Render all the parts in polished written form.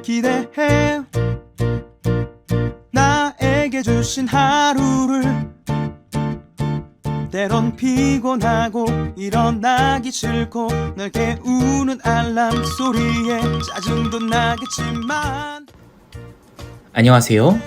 기대해 나에게 주신 하루를 때론 피곤하고 일어나기 싫고 널 깨우는 알람 소리에 짜증도 나겠지만 안녕하세요.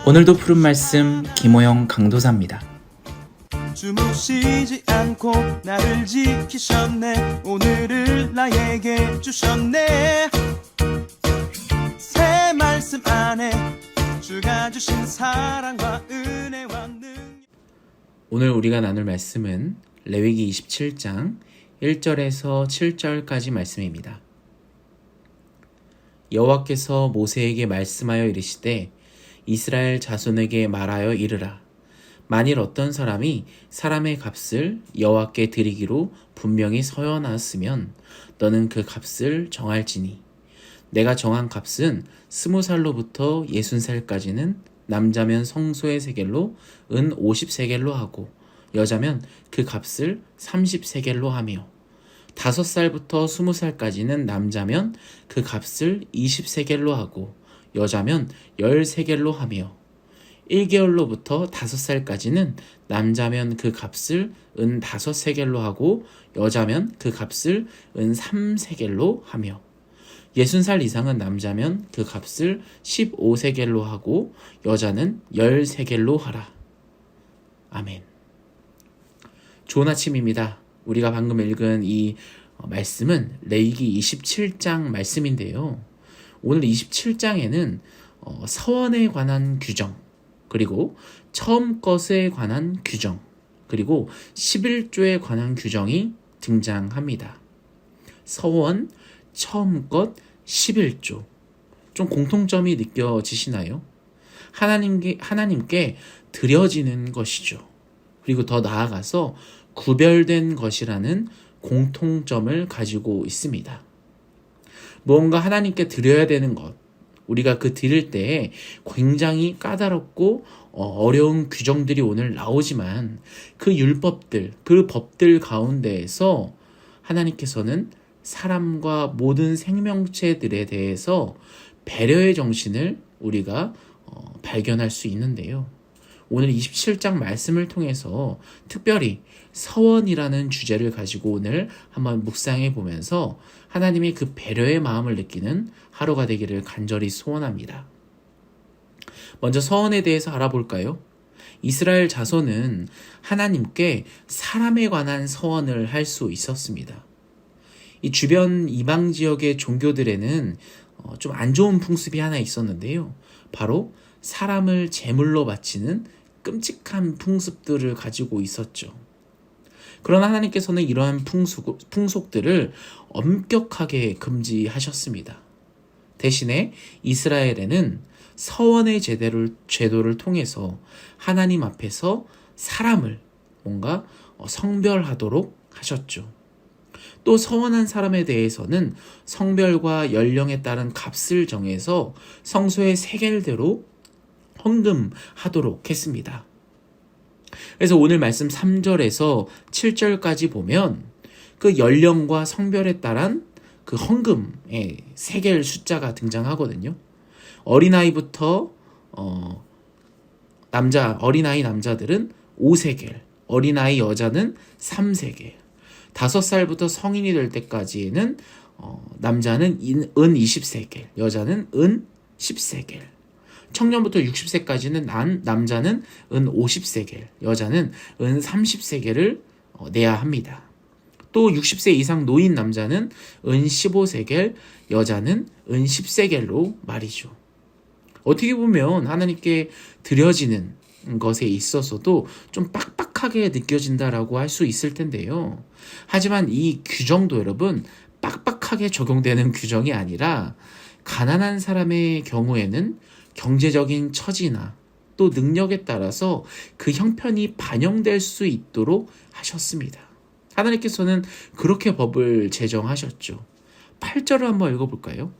오늘도 푸른 말씀 김호영 강도사입니다. 주무시지 않고 나를 지키셨네. 오늘을 나에게 주셨네. 새 말씀 안에 주가 주신 사랑과 은혜와 능력. 오늘 우리가 나눌 말씀은 레위기 27장 1절에서 7절까지 말씀입니다. 여호와께서 모세에게 말씀하여 이르시되 이스라엘 자손에게 말하여 이르라. 만일 어떤 사람이 사람의 값을 여호와께 드리기로 분명히 서여놨으면 너는 그 값을 정할지니 내가 정한 값은 20살로부터 60살까지는 남자면 성소의 세겔로 은 50세겔로 하고 여자면 그 값을 30세겔로 하며 5살부터 20살까지는 남자면 그 값을 20세겔로 하고 여자면 10세겔로 하며 1개월로부터 5살까지는 남자면 그 값을 은 5세겔로 하고 여자면 그 값을 은 3세겔로 하며 60살 이상은 남자면 그 값을 15세겔로 하고 여자는 10세겔로 하라. 아멘. 좋은 아침입니다. 우리가 방금 읽은 이 말씀은 레위기 27장 말씀인데요. 오늘 27장에는 서원에 관한 규정, 그리고 처음 것에 관한 규정, 그리고 11조에 관한 규정이 등장합니다. 서원, 처음 것, 11조. 좀 공통점이 느껴지시나요? 하나님께 드려지는 것이죠. 그리고 더 나아가서 구별된 것이라는 공통점을 가지고 있습니다. 무언가 하나님께 드려야 되는 것, 우리가 그 드릴 때에 굉장히 까다롭고 어려운 규정들이 오늘 나오지만 그 율법들, 그 법들 가운데에서 하나님께서는 사람과 모든 생명체들에 대해서 배려의 정신을 우리가 발견할 수 있는데요. 오늘 27장 말씀을 통해서 특별히 서원이라는 주제를 가지고 오늘 한번 묵상해 보면서 하나님의 그 배려의 마음을 느끼는 하루가 되기를 간절히 소원합니다. 먼저 서원에 대해서 알아볼까요? 이스라엘 자손은 하나님께 사람에 관한 서원을 할 수 있었습니다. 이 주변 이방 지역의 종교들에는 좀 안 좋은 풍습이 하나 있었는데요. 바로 사람을 제물로 바치는 끔찍한 풍습들을 가지고 있었죠. 그러나 하나님께서는 이러한 풍속들을 엄격하게 금지하셨습니다. 대신에 이스라엘에는 서원의 제도를 통해서 하나님 앞에서 사람을 뭔가 성별하도록 하셨죠. 또 서원한 사람에 대해서는 성별과 연령에 따른 값을 정해서 성소의 세겔대로 헌금하도록 했습니다. 그래서 오늘 말씀 3절에서 7절까지 보면 그 연령과 성별에 따른 그 헌금의 세겔 숫자가 등장하거든요. 어린아이부터 어린아이 남자들은 5세겔, 어린아이 여자는 3세겔, 5살부터 성인이 될 때까지는 남자는 은 20세겔, 여자는 은 10세겔, 청년부터 60세까지는 남자는 은 50세겔, 여자는 은 30세겔을 내야 합니다. 또 60세 이상 노인 남자는 은 15세겔, 여자는 은 10세겔로 말이죠. 어떻게 보면 하나님께 드려지는 것에 있어서도 좀 빡빡하게 느껴진다라고 할 수 있을 텐데요. 하지만 이 규정도 여러분 빡빡하게 적용되는 규정이 아니라 가난한 사람의 경우에는 경제적인 처지나 또 능력에 따라서 그 형편이 반영될 수 있도록 하셨습니다. 하나님께서는 그렇게 법을 제정하셨죠. 8절을 한번 읽어볼까요?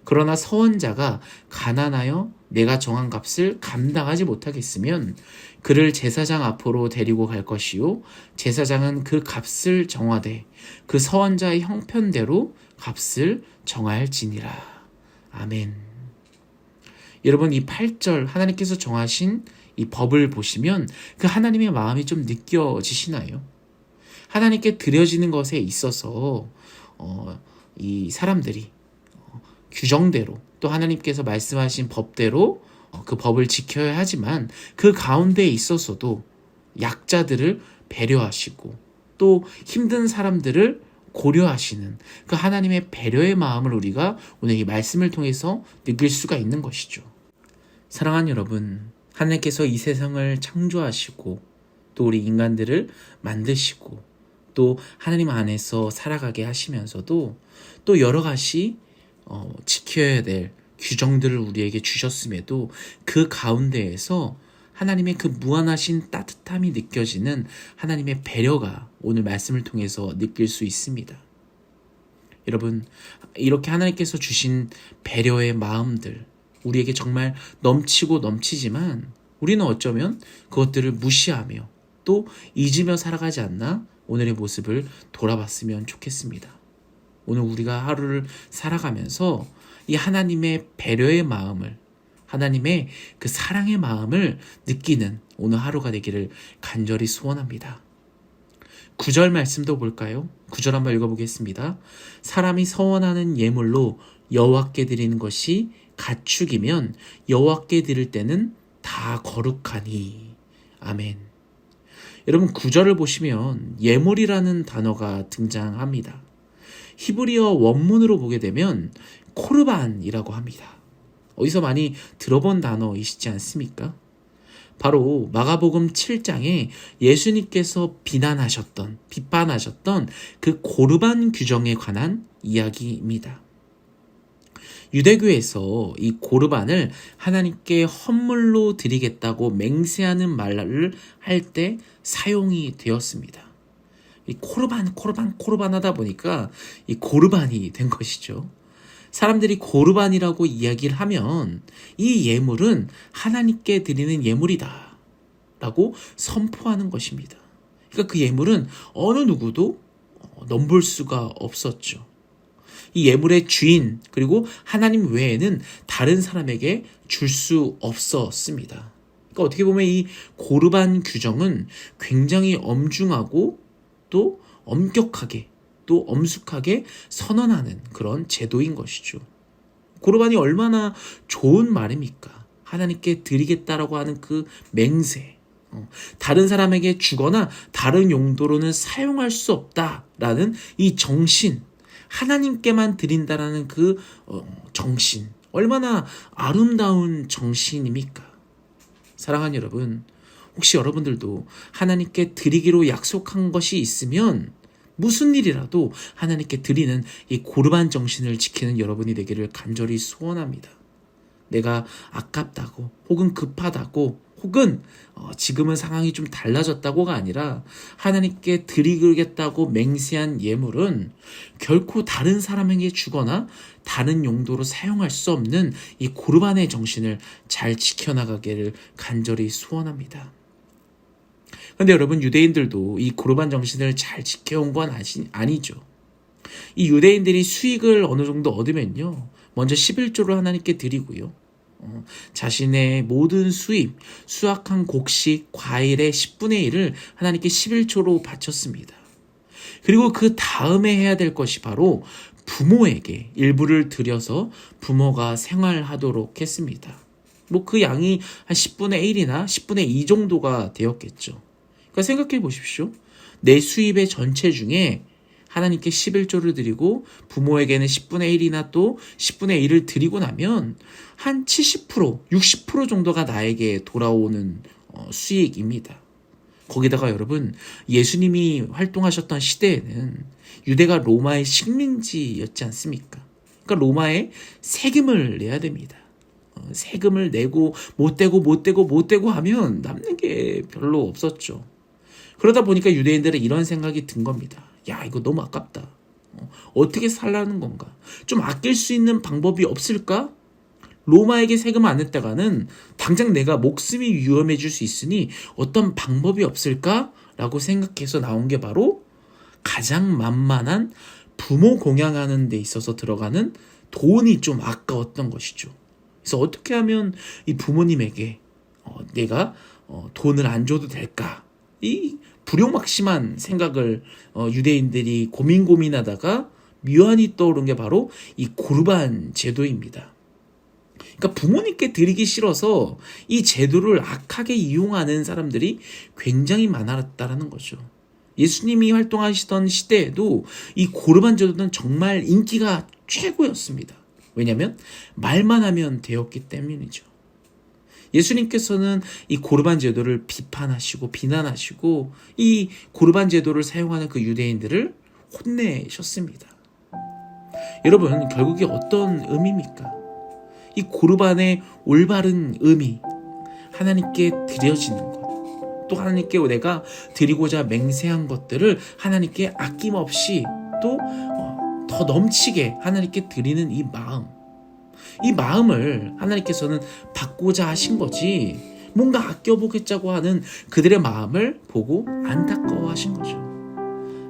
그러나 서원자가 가난하여 내가 정한 값을 감당하지 못하겠으면 그를 제사장 앞으로 데리고 갈 것이요 제사장은 그 값을 정하되 그 서원자의 형편대로 값을 정할지니라. 아멘. 여러분, 이 8절 하나님께서 정하신 이 법을 보시면 그 하나님의 마음이 좀 느껴지시나요? 하나님께 드려지는 것에 있어서 이 사람들이 규정대로 또 하나님께서 말씀하신 법대로 그 법을 지켜야 하지만 그 가운데에 있어서도 약자들을 배려하시고 또 힘든 사람들을 고려하시는 그 하나님의 배려의 마음을 우리가 오늘 이 말씀을 통해서 느낄 수가 있는 것이죠. 사랑하는 여러분, 하나님께서 이 세상을 창조하시고 또 우리 인간들을 만드시고 또 하나님 안에서 살아가게 하시면서도 또 여러 가지 지켜야 될 규정들을 우리에게 주셨음에도 그 가운데에서 하나님의 그 무한하신 따뜻함이 느껴지는 하나님의 배려가 오늘 말씀을 통해서 느낄 수 있습니다. 여러분, 이렇게 하나님께서 주신 배려의 마음들 우리에게 정말 넘치고 넘치지만 우리는 어쩌면 그것들을 무시하며 또 잊으며 살아가지 않나 오늘의 모습을 돌아봤으면 좋겠습니다. 오늘 우리가 하루를 살아가면서 이 하나님의 배려의 마음을, 하나님의 그 사랑의 마음을 느끼는 오늘 하루가 되기를 간절히 소원합니다. 9절 말씀도 볼까요? 9절 한번 읽어보겠습니다. 사람이 서원하는 예물로 여호와께 드리는 것이 가축이면 여호와께 드릴 때는 다 거룩하니. 아멘. 여러분, 9절을 보시면 예물이라는 단어가 등장합니다. 히브리어 원문으로 보게 되면 코르반이라고 합니다. 어디서 많이 들어본 단어이시지 않습니까? 바로 마가복음 7장에 예수님께서 비판하셨던 그 고르반 규정에 관한 이야기입니다. 유대교에서 이 고르반을 하나님께 헌물로 드리겠다고 맹세하는 말을 할 때 사용이 되었습니다. 이 코르반 하다 보니까 이 고르반이 된 것이죠. 사람들이 고르반이라고 이야기를 하면 이 예물은 하나님께 드리는 예물이다 라고 선포하는 것입니다. 그러니까 그 예물은 어느 누구도 넘볼 수가 없었죠. 이 예물의 주인 그리고 하나님 외에는 다른 사람에게 줄 수 없었습니다. 그러니까 어떻게 보면 이 고르반 규정은 굉장히 엄중하고 또 엄격하게 또 엄숙하게 선언하는 그런 제도인 것이죠. 고르반이 얼마나 좋은 말입니까? 하나님께 드리겠다라고 하는 그 맹세, 다른 사람에게 주거나 다른 용도로는 사용할 수 없다라는 이 정신, 하나님께만 드린다라는 그 정신, 얼마나 아름다운 정신입니까? 사랑하는 여러분, 혹시 여러분들도 하나님께 드리기로 약속한 것이 있으면 무슨 일이라도 하나님께 드리는 이 고르반 정신을 지키는 여러분이 되기를 간절히 소원합니다. 내가 아깝다고 혹은 급하다고 혹은 지금은 상황이 좀 달라졌다고가 아니라 하나님께 드리겠다고 맹세한 예물은 결코 다른 사람에게 주거나 다른 용도로 사용할 수 없는 이 고르반의 정신을 잘 지켜나가기를 간절히 소원합니다. 그런데 여러분, 유대인들도 이 고르반 정신을 잘 지켜온 건 아니죠. 이 유대인들이 수익을 어느 정도 얻으면요, 먼저 11조를 하나님께 드리고요, 자신의 모든 수확한 곡식, 과일의 10분의 1을 하나님께 11조로 바쳤습니다. 그리고 그 다음에 해야 될 것이 바로 부모에게 일부를 드려서 부모가 생활하도록 했습니다. 그 양이 한 10분의 1이나 10분의 2 정도가 되었겠죠. 그러니까 생각해 보십시오. 내 수입의 전체 중에 하나님께 11조를 드리고 부모에게는 10분의 1이나 또 10분의 1을 드리고 나면 한 70%, 60% 정도가 나에게 돌아오는 수익입니다. 거기다가 여러분, 예수님이 활동하셨던 시대에는 유대가 로마의 식민지였지 않습니까? 그러니까 로마에 세금을 내야 됩니다. 세금을 내고 못 대고 하면 남는 게 별로 없었죠. 그러다 보니까 유대인들은 이런 생각이 든 겁니다. 야, 이거 너무 아깝다. 어떻게 살라는 건가? 좀 아낄 수 있는 방법이 없을까? 로마에게 세금 안 냈다가는 당장 내가 목숨이 위험해질 수 있으니 어떤 방법이 없을까? 라고 생각해서 나온 게 바로 가장 만만한 부모 공양하는 데 있어서 들어가는 돈이 좀 아까웠던 것이죠. 그래서 어떻게 하면 이 부모님에게 내가 돈을 안 줘도 될까? 이 불용막심한 생각을 유대인들이 고민하다가 묘안이 떠오른 게 바로 이 고르반 제도입니다. 그러니까 부모님께 드리기 싫어서 이 제도를 악하게 이용하는 사람들이 굉장히 많았다라는 거죠. 예수님이 활동하시던 시대에도 이 고르반 제도는 정말 인기가 최고였습니다. 왜냐하면 말만 하면 되었기 때문이죠. 예수님께서는 이 고르반 제도를 비판하시고 비난하시고 이 고르반 제도를 사용하는 그 유대인들을 혼내셨습니다. 여러분, 결국에 어떤 의미입니까? 이 고르반의 올바른 의미, 하나님께 드려지는 것, 또 하나님께 내가 드리고자 맹세한 것들을 하나님께 아낌없이 또 더 넘치게 하나님께 드리는 이 마음을 하나님께서는 받고자 하신 거지, 뭔가 아껴보겠자고 하는 그들의 마음을 보고 안타까워하신 거죠.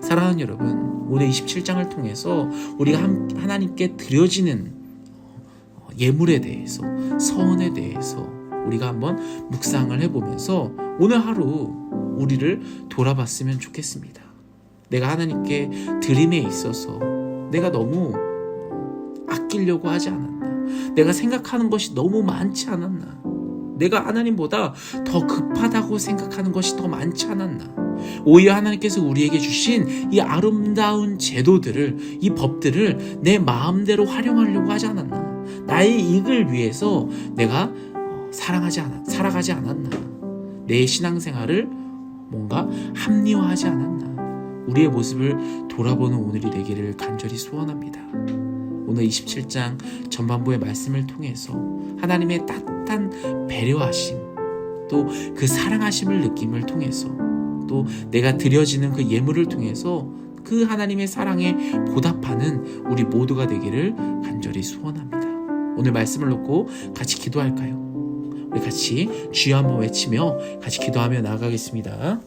사랑하는 여러분, 오늘 27장을 통해서 우리가 하나님께 드려지는 예물에 대해서, 서원에 대해서 우리가 한번 묵상을 해보면서 오늘 하루 우리를 돌아봤으면 좋겠습니다. 내가 하나님께 드림에 있어서 내가 너무 아끼려고 하지 않았나? 내가 생각하는 것이 너무 많지 않았나? 내가 하나님보다 더 급하다고 생각하는 것이 더 많지 않았나? 오히려 하나님께서 우리에게 주신 이 아름다운 제도들을, 이 법들을 내 마음대로 활용하려고 하지 않았나? 나의 이익을 위해서 내가 살아가지 않았나? 내 신앙생활을 뭔가 합리화하지 않았나? 우리의 모습을 돌아보는 오늘이 되기를 간절히 소원합니다. 오늘 27장 전반부의 말씀을 통해서 하나님의 따뜻한 배려하심, 또 그 사랑하심을 느낌을 통해서, 또 내가 드려지는 그 예물을 통해서 그 하나님의 사랑에 보답하는 우리 모두가 되기를 간절히 소원합니다. 오늘 말씀을 놓고 같이 기도할까요? 우리 같이 주여 한번 외치며 같이 기도하며 나아가겠습니다.